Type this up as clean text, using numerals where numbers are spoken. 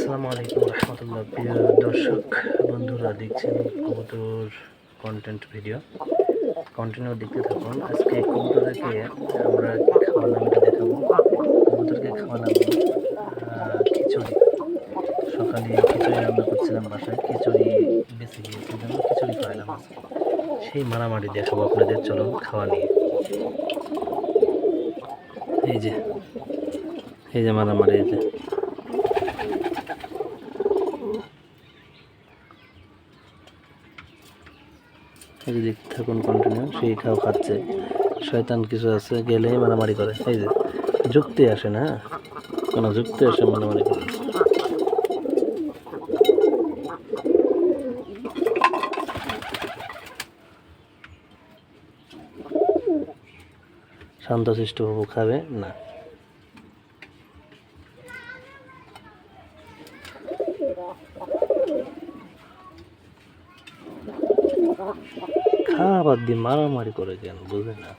আসসালামু আলাইকুম রহমতুল্লাহ। প্রিয় দর্শক বন্ধুরা, দেখছেন কবুতর কন্টেন্ট ভিডিও, কন্টিনিউ দেখতে থাকুন। আজকে কবুতরকে আমরা খাওয়ালাম, এটা দেখাবো। কবুতরকে খাওয়ালাম খিচুড়ি। সকালে খিচুড়ি রান্না করছিলাম বাসায়, খিচুড়ি বেঁচে গিয়েছে, জন্য খিচুড়ি খাওয়ালাম আজকে। সেই মারামারি দেখাবো আপনাদের, চলুন খাওয়া নিয়ে। এই যে মারামারি, এই যে দেখতে থাকুন কন্টিনিউ। সেই খাচ্ছে, শয়তান কিছু আছে, গেলেই মারামারি করে। এই যে যুক্তি আসে না, কোনো যুক্তি আসে মারামারি করে। শান্তশিষ্ট বাবু খাবে না। খাবার দিয়ে মারামারি করে কেন বুঝে না।